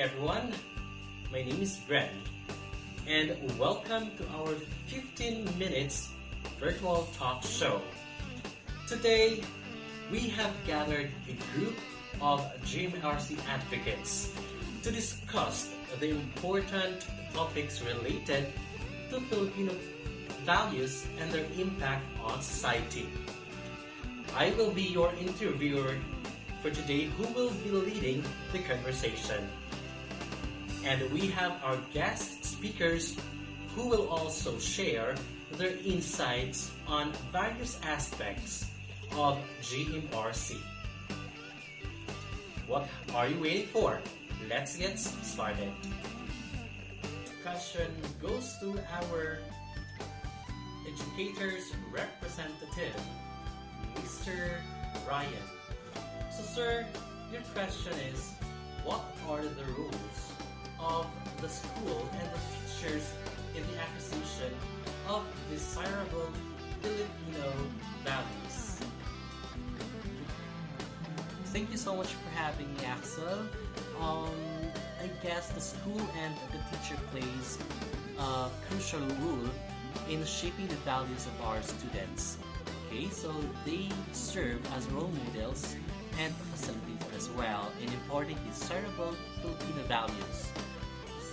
everyone, my name is Bryn and welcome to our 15 minutes virtual talk show. Today, we have gathered a group of GMRC advocates to discuss the important topics related to Filipino values and their impact on society. I will be your interviewer for today who will be leading the conversation. And we have our guest speakers who will also share their insights on various aspects of GMRC. What are you waiting for? Let's get started. Question goes to our educators representative, Mr. Ryan. So sir, your question is, what are the rules of the school and the teachers in the acquisition of desirable Filipino values? Thank you so much for having me, Axel. I guess the school and the teacher plays a crucial role in shaping the values of our students. Okay, so they serve as role models and facilitator as well in imparting desirable Filipino values.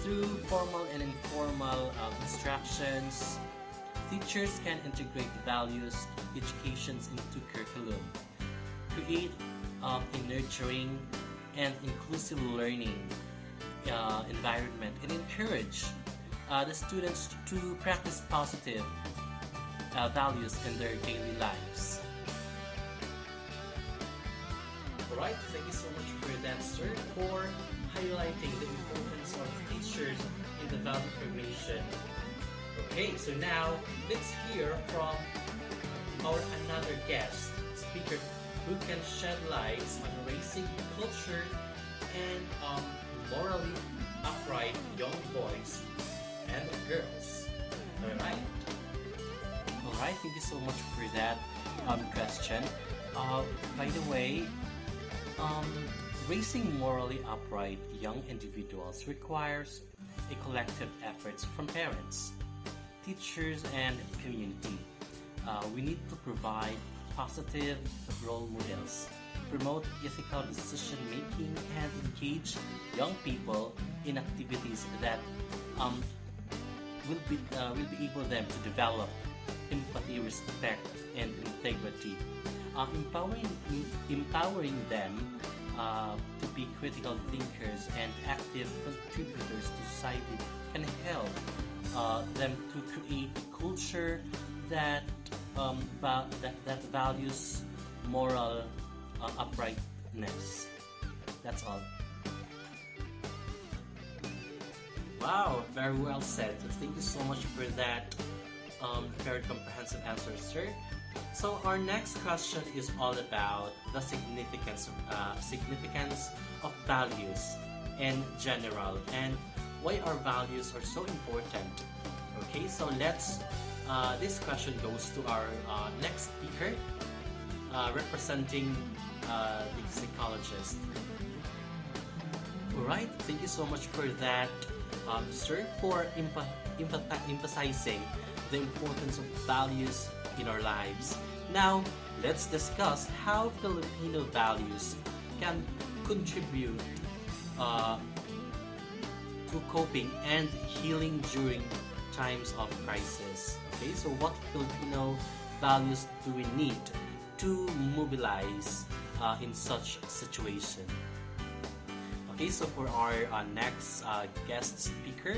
Through formal and informal instructions, teachers can integrate values educations into curriculum, create a nurturing and inclusive learning environment, and encourage the students to practice positive values in their daily lives. Alright, thank you so much for that, sir, for highlighting the importance of teachers in the value formation. Okay, so now let's hear from our another guest speaker who can shed lights on raising culture and morally upright young boys and girls. Alright? Alright, thank you so much for that question. By the way, raising morally upright young individuals requires a collective efforts from parents, teachers, and community. We need to provide positive role models, promote ethical decision making, and engage young people in activities that will be able them to develop empathy, respect, and integrity. Empowering them to be critical thinkers and active contributors to society can help them to create a culture that values moral uprightness. That's all. Wow, very well said. Thank you so much for that very comprehensive answer, sir. So our next question is all about the significance of values in general and why our values are so important. Okay, so this question goes to our next speaker, representing the psychologist. Alright, thank you so much for that, sir, for emphasizing the importance of values in our lives. Now, let's discuss how Filipino values can contribute to coping and healing during times of crisis. Okay, so what Filipino values do we need to mobilize in such situation? Okay, so for our next guest speaker,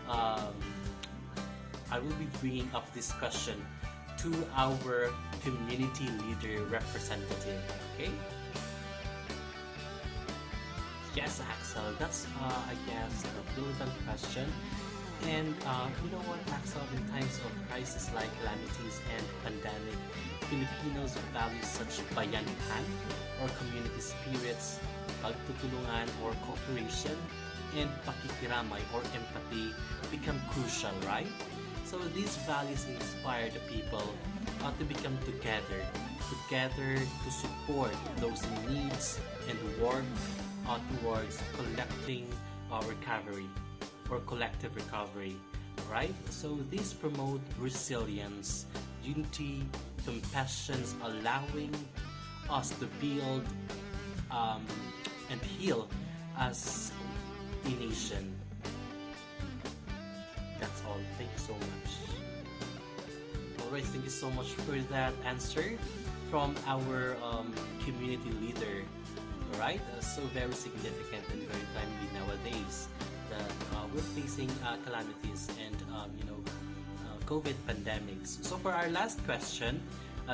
I will be bringing up this question to our community leader representative. Okay? Yes, Axel, that's I guess a relevant question. And you know what, Axel, in times of crisis like calamities and pandemic, Filipinos value such bayanihan or community spirits, pagtutulungan or cooperation, and pakikiramay or empathy become crucial, right? So these values inspire the people to become together to support those in needs and work towards collecting recovery or collective recovery, right? So these promote resilience, unity, compassion, allowing us to build and heal as a nation. That's all. Thank you so much. Alright, thank you so much for that answer from our community leader. Alright, so very significant and very timely nowadays that we're facing calamities and COVID pandemics. So for our last question,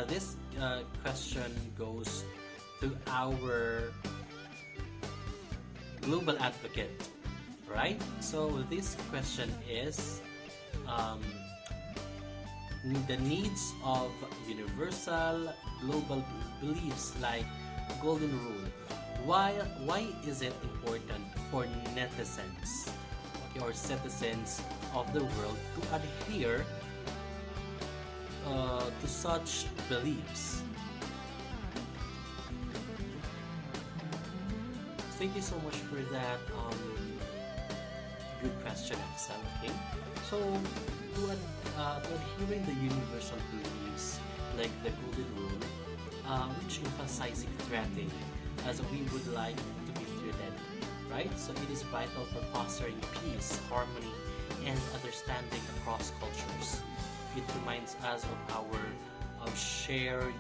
this question goes to our global advocate. Right? So this question is the needs of universal global beliefs like golden rule. Why is it important for netizens, okay, or citizens of the world to adhere to such beliefs? Thank you so much for that good question, Axel. Okay, so to adhering the universal beliefs like the golden rule, which emphasizing threatening as we would like to be treated, right? So it is vital for fostering peace, harmony, and understanding across cultures. It reminds us of our shared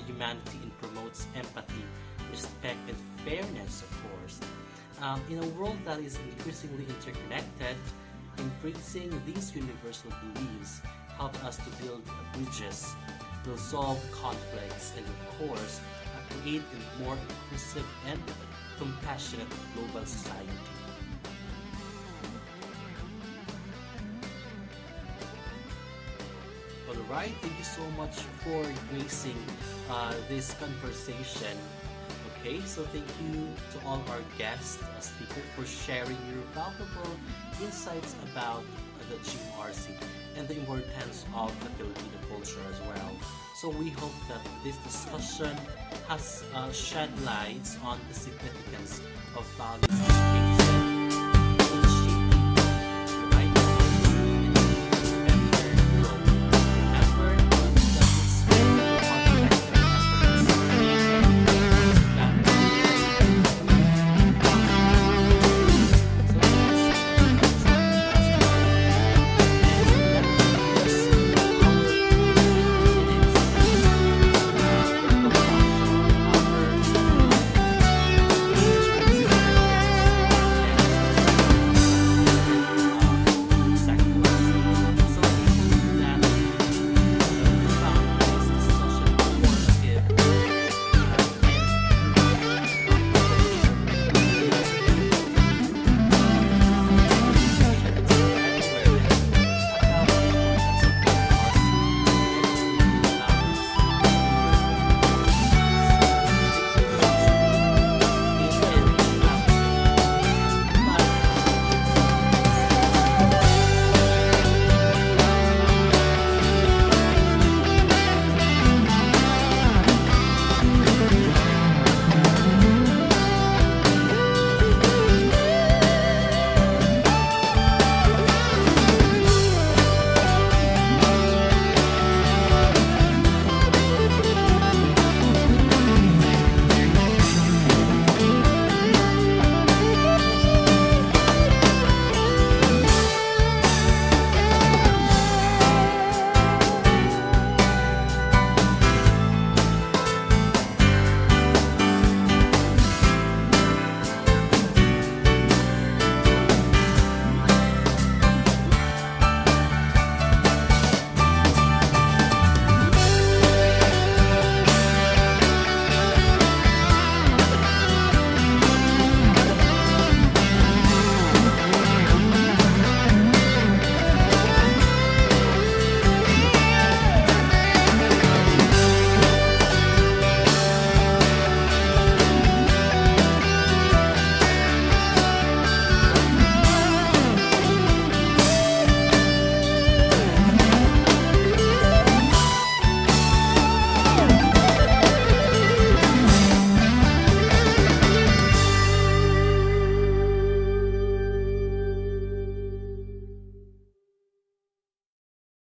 humanity and promotes empathy, respect, and fairness, of course. In a world that is increasingly interconnected, embracing these universal beliefs help us to build bridges, resolve conflicts, and of course, create a more inclusive and compassionate global society. Alright, thank you so much for gracing this conversation. Okay, so thank you to all our guest speakers for sharing your valuable insights about the GMRC and the importance of the Filipino culture as well. So we hope that this discussion has shed lights on the significance of values education